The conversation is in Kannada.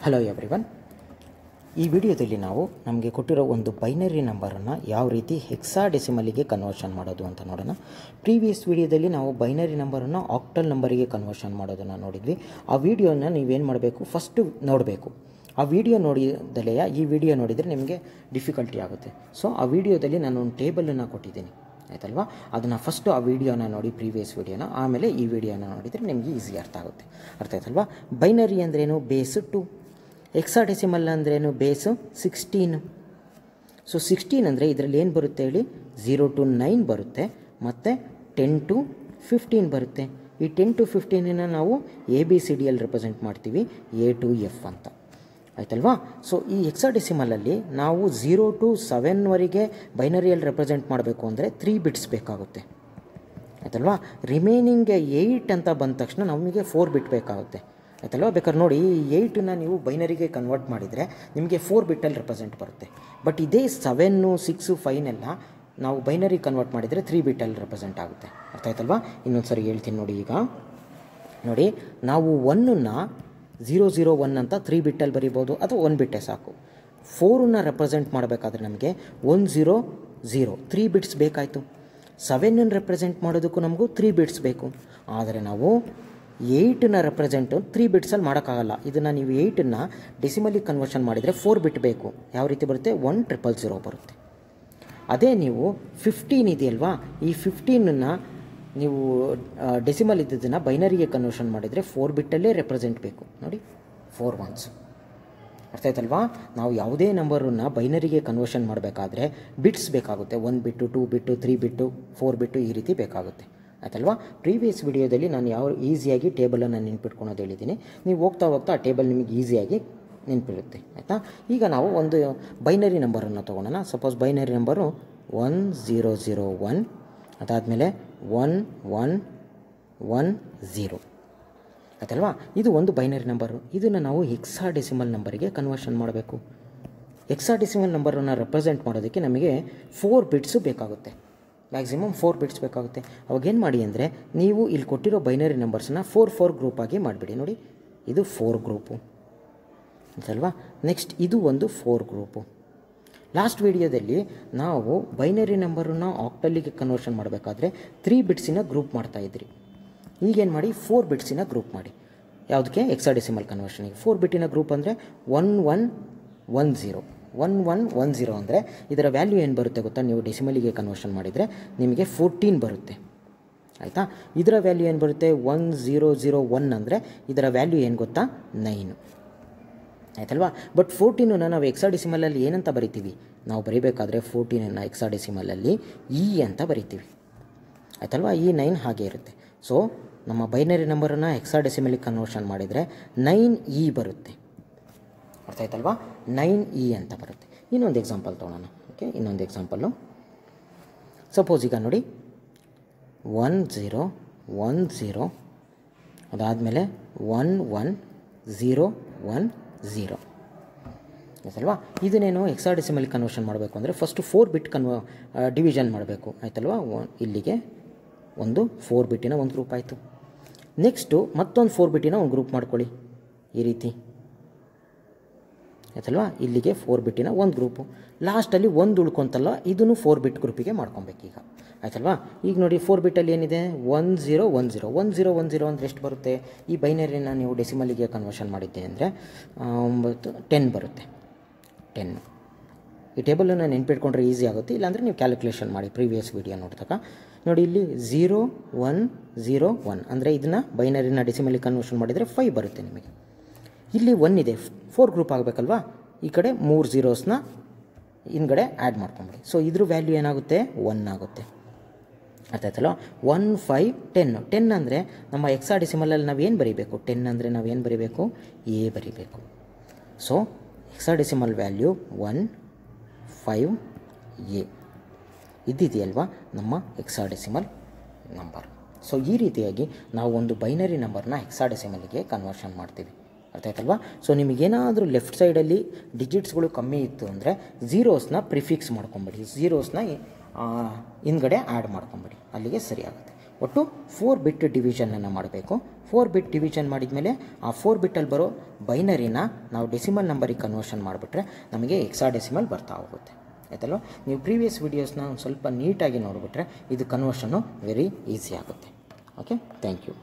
Hello everyone. ಈ ವಿಡಿಯೋದಲ್ಲಿ ನಾವು ನಮಗೆ ಕೊಟ್ಟಿರೋ ಒಂದು ಬೈನರಿ ನಂಬರನ್ನು ಯಾವ ರೀತಿ ಹೆಕ್ಸಾಡೆಸಿಮಲಿಗೆ ಕನ್ವರ್ಷನ್ ಮಾಡೋದು ಅಂತ ನೋಡೋಣ. ಪ್ರೀವಿಯಸ್ ವಿಡಿಯೋದಲ್ಲಿ ನಾವು ಬೈನರಿ ನಂಬರನ್ನು ಆಕ್ಟಲ್ ನಂಬರಿಗೆ ಕನ್ವರ್ಷನ್ ಮಾಡೋದನ್ನು ನೋಡಿದ್ವಿ. ಆ ವಿಡಿಯೋನ ನೀವೇನು ಮಾಡಬೇಕು, ಫಸ್ಟು ನೋಡಬೇಕು. ಆ ವಿಡಿಯೋ ನೋಡಿದಲೆಯ ಈ ವಿಡಿಯೋ ನೋಡಿದರೆ ನಿಮಗೆ ಡಿಫಿಕಲ್ಟಿ ಆಗುತ್ತೆ. ಸೊ ಆ ವಿಡಿಯೋದಲ್ಲಿ ನಾನು ಒಂದು ಟೇಬಲನ್ನು ಕೊಟ್ಟಿದ್ದೀನಿ, ಆಯ್ತಲ್ವಾ? ಅದನ್ನು ಫಸ್ಟು ಆ ವಿಡಿಯೋನ ನೋಡಿ, ಪ್ರೀವಿಯಸ್ ವಿಡಿಯೋನ, ಆಮೇಲೆ ಈ ವಿಡಿಯೋನ ನೋಡಿದರೆ ನಿಮಗೆ ಈಸಿ ಅರ್ಥ ಆಗುತ್ತೆ. ಅರ್ಥ ಆಯ್ತಲ್ವಾ? ಬೈನರಿ ಅಂದ್ರೇನು? ಬೇಸು 2. ಹೆಕ್ಸಾಡೆಸಿಮಲ್ ಅಂದ್ರೇನು? ಬೇಸು 16. ಸೊ 16 ಅಂದರೆ ಇದರಲ್ಲಿ ಏನು ಬರುತ್ತೆ ಹೇಳಿ? 0 to 9 ಬರುತ್ತೆ, ಮತ್ತು 10 to 15 ಬರುತ್ತೆ. ಈ 10 to 15 ನಾವು ABCDಯಲ್ಲಿ ರೆಪ್ರೆಸೆಂಟ್ ಮಾಡ್ತೀವಿ, A to F ಅಂತ, ಆಯ್ತಲ್ವಾ? ಸೊ ಈ ಹೆಕ್ಸಾಡೆಸಿಮಲಲ್ಲಿ ನಾವು 0 to 7ವರೆಗೆ ಬೈನರಿಯಲ್ಲಿ ರೆಪ್ರೆಸೆಂಟ್ ಮಾಡಬೇಕು ಅಂದರೆ 3 ಬಿಟ್ಸ್ ಬೇಕಾಗುತ್ತೆ, ಆಯ್ತಲ್ವಾ? ರಿಮೈನಿಂಗ್ 8 ಅಂತ ಬಂದ ತಕ್ಷಣ ನಮಗೆ 4 ಬಿಟ್ ಬೇಕಾಗುತ್ತೆ, ಆಯ್ತಲ್ವಾ? ಬೇಕಾದ್ರೆ ನೋಡಿ, ಈ 8ನ ನೀವು ಬೈನರಿಗೆ ಕನ್ವರ್ಟ್ ಮಾಡಿದರೆ ನಿಮಗೆ 4 ಬಿಟ್ಟಲ್ಲಿ ರೆಪ್ರೆಸೆಂಟ್ ಬರುತ್ತೆ. ಬಟ್ ಇದೇ 7, 6, 5ನೆಲ್ಲ ನಾವು ಬೈನರಿ ಕನ್ವರ್ಟ್ ಮಾಡಿದರೆ 3 ಬಿಟ್ಟಲ್ಲಿ ರೆಪ್ರೆಸೆಂಟ್ ಆಗುತ್ತೆ. ಅರ್ಥ ಆಯ್ತಲ್ವಾ? ಇನ್ನೊಂದು ಸರಿ ಹೇಳ್ತೀನಿ ನೋಡಿ. ಈಗ ನೋಡಿ, ನಾವು 1ನ್ನು 001 ಅಂತ 3 ಬಿಟ್ಟಲ್ಲಿ ಬರಿಬೋದು, ಅಥವಾ 1 ಬಿಟ್ಟೆ ಸಾಕು. 4ನ್ನು ರೆಪ್ರೆಸೆಂಟ್ ಮಾಡಬೇಕಾದ್ರೆ ನಮಗೆ 100 3 ಬಿಟ್ಸ್ ಬೇಕಾಯಿತು. 7ನ್ನು ರೆಪ್ರೆಸೆಂಟ್ ಮಾಡೋದಕ್ಕೂ ನಮಗೂ 3 ಬಿಟ್ಸ್ ಬೇಕು. ಆದರೆ ನಾವು 8ನ ರೆಪ್ರೆಸೆಂಟು 3 ಬಿಟ್ಸಲ್ಲಿ ಮಾಡೋಕ್ಕಾಗಲ್ಲ. ಇದನ್ನು ನೀವು 8ನ್ನು ಡೆಸಿಮಲಿಗೆ ಕನ್ವರ್ಷನ್ ಮಾಡಿದರೆ 4 ಬಿಟ್ ಬೇಕು. ಯಾವ ರೀತಿ ಬರುತ್ತೆ? 1000 ಬರುತ್ತೆ. ಅದೇ ನೀವು 15 ಇದೆಯಲ್ವಾ, ಈ 15ನ್ನು ನೀವು ಡೆಸಿಮಲ್ ಇದ್ದದನ್ನು ಬೈನರಿಗೆ ಕನ್ವರ್ಷನ್ ಮಾಡಿದರೆ 4 ಬಿಟ್ಟಲ್ಲೇ ರೆಪ್ರೆಸೆಂಟ್ ಬೇಕು. ನೋಡಿ, 4 ones. ಅರ್ಥ ಆಯ್ತಲ್ವಾ? ನಾವು ಯಾವುದೇ ನಂಬರನ್ನು ಬೈನರಿಗೆ ಕನ್ವರ್ಷನ್ ಮಾಡಬೇಕಾದ್ರೆ ಬಿಟ್ಸ್ ಬೇಕಾಗುತ್ತೆ. 1 ಬಿಟ್ಟು, 2 ಬಿಟ್ಟು, 3 ಬಿಟ್ಟು, 4 ಬಿಟ್ಟು, ಈ ರೀತಿ ಬೇಕಾಗುತ್ತೆ, ಆಯ್ತಲ್ವಾ? ಪ್ರೀವಿಯಸ್ ವಿಡಿಯೋದಲ್ಲಿ ನಾನು ಯಾವ ಈಸಿಯಾಗಿ ಟೇಬಲನ್ನು ನೆನ್ಪಿಟ್ಕೊಳೋದು ಹೇಳಿದ್ದೀನಿ. ನೀವು ಹೋಗ್ತಾ ಆ ಟೇಬಲ್ ನಿಮಗೆ ಈಸಿಯಾಗಿ ನೆನಪಿರುತ್ತೆ, ಆಯಿತಾ? ಈಗ ನಾವು ಒಂದು ಬೈನರಿ ನಂಬರನ್ನು ತೊಗೊಳೋಣ. ಸಪೋಸ್ ಬೈನರಿ ನಂಬರು 1001, ಅದಾದಮೇಲೆ 1110, ಆಯ್ತಲ್ವಾ? ಇದು ಒಂದು ಬೈನರಿ ನಂಬರು. ಇದನ್ನು ನಾವು ಹೆಕ್ಸಾಡೆಸಿಮಲ್ ನಂಬರಿಗೆ ಕನ್ವರ್ಷನ್ ಮಾಡಬೇಕು. ಹೆಕ್ಸಾಡೆಸಿಮಲ್ ನಂಬರನ್ನು ರೆಪ್ರೆಸೆಂಟ್ ಮಾಡೋದಕ್ಕೆ ನಮಗೆ 4 ಬಿಟ್ಸು ಬೇಕಾಗುತ್ತೆ. ಮ್ಯಾಕ್ಸಿಮಮ್ 4 ಬಿಟ್ಸ್ ಬೇಕಾಗುತ್ತೆ. ಅವಾಗೇನು ಮಾಡಿ ಅಂದರೆ, ನೀವು ಇಲ್ಲಿ ಕೊಟ್ಟಿರೋ ಬೈನರಿ ನಂಬರ್ಸನ್ನ 4 ಗ್ರೂಪಾಗಿ ಮಾಡಿಬಿಡಿ. ನೋಡಿ, ಇದು 4 ಗ್ರೂಪು, ಆಯ್ತಲ್ವಾ? ನೆಕ್ಸ್ಟ್ ಇದು ಒಂದು 4 ಗ್ರೂಪು. ಲಾಸ್ಟ್ ವಿಡಿಯೋದಲ್ಲಿ ನಾವು ಬೈನರಿ ನಂಬರನ್ನು ಆಕ್ಟಲ್ಲಿಗೆ ಕನ್ವರ್ಷನ್ ಮಾಡಬೇಕಾದ್ರೆ 3 ಬಿಟ್ಸಿನ ಗ್ರೂಪ್ ಮಾಡ್ತಾಯಿದ್ರಿ. ಈಗೇನು ಮಾಡಿ, 4 ಬಿಟ್ಸಿನ ಗ್ರೂಪ್ ಮಾಡಿ. ಯಾವುದಕ್ಕೆ? ಹೆಕ್ಸಾಡೆಸಿಮಲ್ ಕನ್ವರ್ಷನಿಗೆ. 4 ಬಿಟ್ಟಿನ ಗ್ರೂಪ್ ಅಂದರೆ 1110. 1110 ಅಂದರೆ ಇದರ ವ್ಯಾಲ್ಯೂ ಏನು ಬರುತ್ತೆ ಗೊತ್ತಾ? ನೀವು ಡೆಸಿಮಲಿಗೆ ಕನ್ವರ್ಷನ್ ಮಾಡಿದರೆ ನಿಮಗೆ 14 ಬರುತ್ತೆ, ಆಯಿತಾ? ಇದರ ವ್ಯಾಲ್ಯೂ ಏನು ಬರುತ್ತೆ? 1001 ಅಂದರೆ ಇದರ ವ್ಯಾಲ್ಯೂ ಏನು ಗೊತ್ತಾ? 9, ಆಯ್ತಲ್ವಾ? ಬಟ್ 14ನ್ನು ನಾವು ಹೆಕ್ಸಾಡೆಸಿಮಲಲ್ಲಿ ಏನಂತ ಬರಿತೀವಿ? ನಾವು ಬರೀಬೇಕಾದ್ರೆ 14ನ್ನು ಹೆಕ್ಸಾಡೆಸಿಮಲಲ್ಲಿ E ಅಂತ ಬರಿತೀವಿ, ಆಯ್ತಲ್ವಾ? ಈ 9 ಹಾಗೆ ಇರುತ್ತೆ. ಸೊ ನಮ್ಮ ಬೈನರಿ ನಂಬರನ್ನು ಹೆಕ್ಸಾಡೆಸಿಮಲಿಗೆ ಕನ್ವರ್ಷನ್ ಮಾಡಿದರೆ 9E ಬರುತ್ತೆ, ಅರ್ಥ ಆಯ್ತಲ್ವಾ? 9E ಅಂತ ಬರುತ್ತೆ. ಇನ್ನೊಂದು ಎಕ್ಸಾಂಪಲ್ ತೊಗೊಳೋಣ. ಓಕೆ, ಇನ್ನೊಂದು ಎಕ್ಸಾಂಪಲ್ಲು. ಸಪೋಸ್ ಈಗ ನೋಡಿ, 1010, ಅದಾದಮೇಲೆ 11010, ಆಯ್ತಲ್ವಾ? ಇದನ್ನೇನು ಹೆಕ್ಸಾಡೆಸಿಮಲಿಗೆ ಕನ್ವರ್ಷನ್ ಮಾಡಬೇಕು ಅಂದರೆ ಫಸ್ಟು 4 ಬಿಟ್ ಡಿವಿಷನ್ ಮಾಡಬೇಕು, ಆಯ್ತಲ್ವಾ? ಇಲ್ಲಿಗೆ ಒಂದು 4 ಬಿಟ್ಟಿನ ಒಂದು ಗ್ರೂಪ್ ಆಯಿತು. ನೆಕ್ಸ್ಟು ಮತ್ತೊಂದು 4 ಬಿಟ್ಟಿನ ಒಂದು ಗ್ರೂಪ್ ಮಾಡ್ಕೊಳ್ಳಿ, ಈ ರೀತಿ, ಆಯ್ತಲ್ವಾ? ಇಲ್ಲಿಗೆ 4 ಬಿಟ್ಟಿನ ಒಂದು ಗ್ರೂಪು. ಲಾಸ್ಟಲ್ಲಿ ಒಂದು ಉಳ್ಕೊಂತಲ್ಲ, ಇದನ್ನು 4 ಬಿಟ್ ಗ್ರೂಪಿಗೆ ಮಾಡ್ಕೊಬೇಕೀಗ, ಆಯ್ತಲ್ವಾ? ಈಗ ನೋಡಿ, 4 ಬಿಟ್ಟಲ್ಲಿ ಏನಿದೆ? 1010 ಅಂದರೆ ಎಷ್ಟು ಬರುತ್ತೆ? ಈ ಬೈನರಿನ ನೀವು ಡೆಸಿಮಲಿಗೆ ಕನ್ವರ್ಷನ್ ಮಾಡಿದ್ದೆ ಅಂದರೆ 10 ಬರುತ್ತೆ. 10 ಈ ಟೇಬಲನ್ನು ನೆನ್ಪಿಟ್ಕೊಂಡ್ರೆ ಈಸಿ ಆಗುತ್ತೆ. ಇಲ್ಲಾಂದರೆ ನೀವು ಕ್ಯಾಲ್ಕುಲೇಷನ್ ಮಾಡಿ, ಪ್ರೀವಿಯಸ್ ವಿಡಿಯೋ ನೋಡಿದಾಗ. ನೋಡಿ, ಇಲ್ಲಿ 0101 ಅಂದರೆ ಇದನ್ನು ಬೈನರಿನ ಡೆಸಿಮಲಿಗೆ ಕನ್ವರ್ಷನ್ ಮಾಡಿದರೆ 5 ಬರುತ್ತೆ ನಿಮಗೆ. ಇಲ್ಲಿ 1 ಇದೆ, 4 ಗ್ರೂಪ್ ಆಗಬೇಕಲ್ವಾ? ಈ ಕಡೆ 3 zeros ಹಿಂದ್ಗಡೆ ಆ್ಯಡ್ ಮಾಡ್ಕೊಂಬಿಡಿ. ಸೊ ಇದ್ರ ವ್ಯಾಲ್ಯೂ ಏನಾಗುತ್ತೆ? 1 ಆಗುತ್ತೆ, ಅರ್ಥ ಆಯ್ತಲ್ಲ? 1510 ಅಂದರೆ ನಮ್ಮ ಹೆಕ್ಸಾಡೆಸಿಮಲಲ್ಲಿ ನಾವೇನು ಬರೀಬೇಕು? 10 ಅಂದರೆ ನಾವೇನು ಬರೀಬೇಕು? A ಬರೀಬೇಕು. ಸೊ ಹೆಕ್ಸಾಡೆಸಿಮಲ್ ವ್ಯಾಲ್ಯೂ 15A ಇದ್ದಿದೆಯಲ್ವಾ ನಮ್ಮ ಹೆಕ್ಸಾಡೆಸಿಮಲ್ ನಂಬರ್. ಸೊ ಈ ರೀತಿಯಾಗಿ ನಾವು ಒಂದು ಬೈನರಿ ನಂಬರ್ನ ಹೆಕ್ಸಾಡೆಸಿಮಲಿಗೆ ಕನ್ವರ್ಷನ್ ಮಾಡ್ತೀವಿ, ಅರ್ಥ ಆಯ್ತಲ್ವಾ? ಸೊ ನಿಮಗೇನಾದರೂ ಲೆಫ್ಟ್ ಸೈಡಲ್ಲಿ ಡಿಜಿಟ್ಸ್ಗಳು ಕಮ್ಮಿ ಇತ್ತು ಅಂದರೆ ಝೀರೋಸ್ನ ಪ್ರಿಫಿಕ್ಸ್ ಮಾಡ್ಕೊಂಬಿಡಿ, ಝೀರೋಸ್ನ ಹಿಂದ್ಗಡೆ ಆ್ಯಡ್ ಮಾಡ್ಕೊಂಬಿಡಿ, ಅಲ್ಲಿಗೆ ಸರಿ ಆಗುತ್ತೆ. ಒಟ್ಟು 4 ಬಿಟ್ ಡಿವಿಷನನ್ನು ಮಾಡಬೇಕು. 4 ಬಿಟ್ ಡಿವಿಷನ್ ಮಾಡಿದ ಮೇಲೆ ಆ 4 ಬಿಟ್ಟಲ್ಲಿ ಬರೋ ಬೈನರಿನ ನಾವು ಡೆಸಿಮಲ್ ನಂಬರಿಗೆ ಕನ್ವರ್ಷನ್ ಮಾಡಿಬಿಟ್ರೆ ನಮಗೆ ಹೆಕ್ಸಾಡೆಸಿಮಲ್ ಬರ್ತಾ ಹೋಗುತ್ತೆ. ಆಯ್ತಲ್ವ? ನೀವು ಪ್ರೀವಿಯಸ್ ವೀಡಿಯೋಸ್ನ ಒಂದು ಸ್ವಲ್ಪ ನೀಟಾಗಿ ನೋಡಿಬಿಟ್ರೆ ಇದು ಕನ್ವರ್ಷನ್ನು ವೆರಿ ಈಸಿ ಆಗುತ್ತೆ. Okay, thank you.